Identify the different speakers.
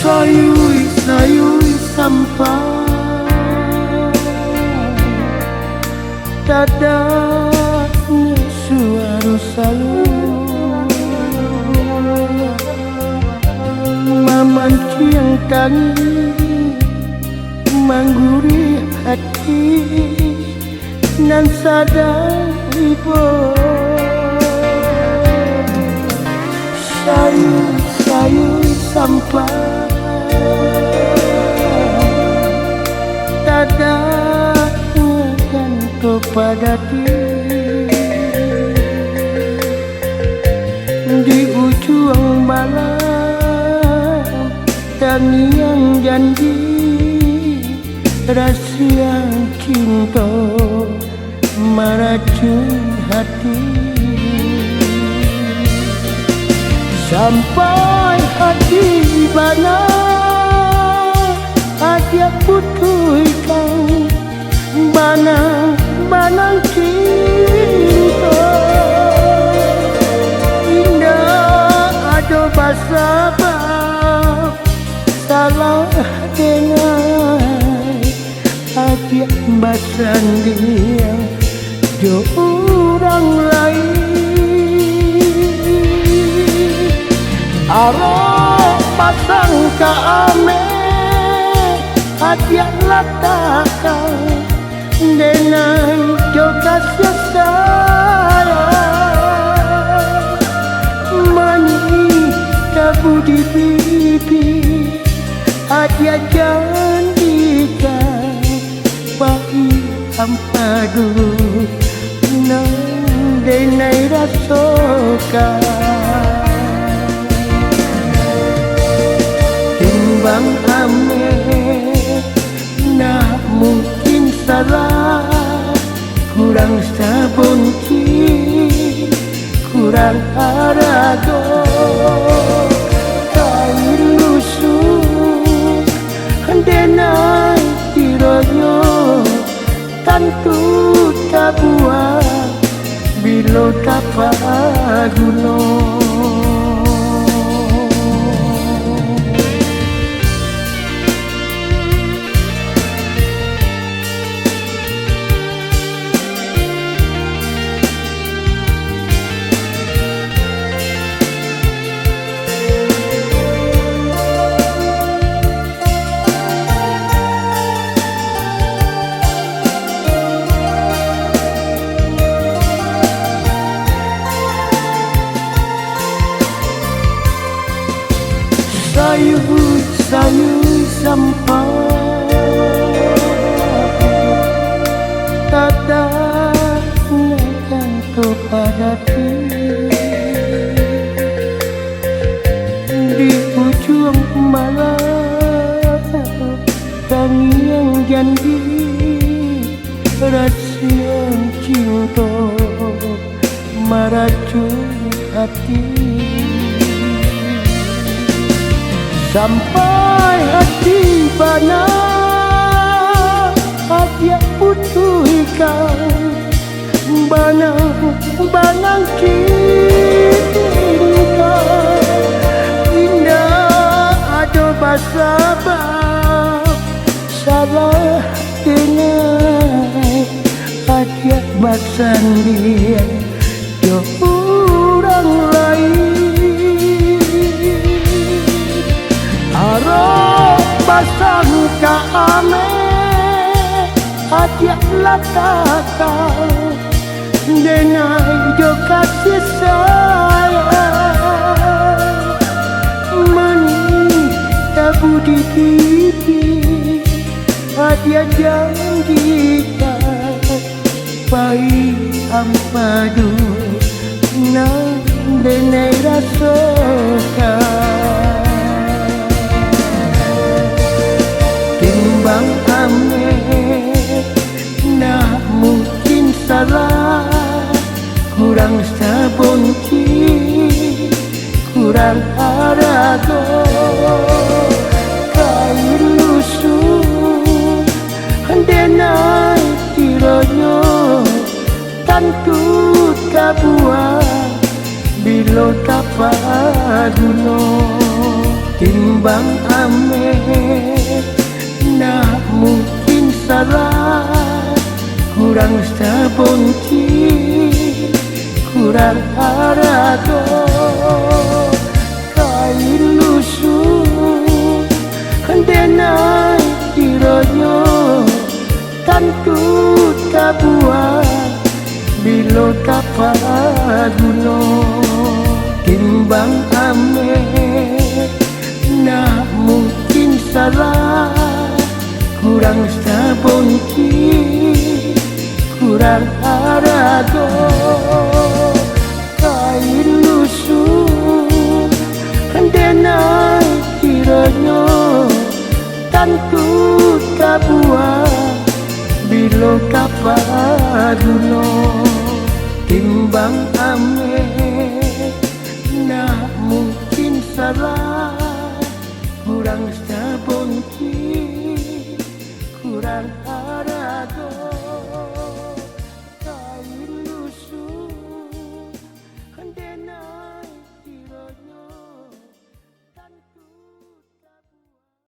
Speaker 1: Sayui sampai dadak suara salu mamancing tangi mangguri hati nan sadar ibu sayui sampai dadak kan kepada di ujung malam dan yang janji rahasia cinta meracun hati sampai hati bana dia putuskan banang cinta indah ada bahasa salah dengan dia basan dia jo orang lain arah pasang ka ame hati latakan dengan juga saya mani tabu di pipi hati janjikan bayi ampadu nang denai rasokan timbang ame nah mungkin salah kurang sabunci kurang arago kain lusuh denai tiroyo tantu tabuah bilo tapaguno sayui sampai dadak kan kepada di ujung malam dan yang janji rahasia cinta meracun hati sampai hati bana hati putuskan banang cinta indah ada bahasa salah dengan hati basan dia jo orang lain pasang ka ame hati latakan dengan jo kasih sayang mani tabu di pipi hati janjikan bayi ampadu nang denai rasakan timbang ame nah mungkin salah kurang sabunci kurang arago kain lusuh denai tiroyo tantu kabuah bilo tapaguno timbang ame kurang sabonci kurang arago kain lusuh hendenai tironyo tantut kabuat bilo kapaguno timbang ame nak mungkin salah kurang sabonci kurang arago kain lusuh hendenai tironyo tantut kabuat bilo kapaguno timbang ame nak mungkin salah kurang sabonci kurang arago.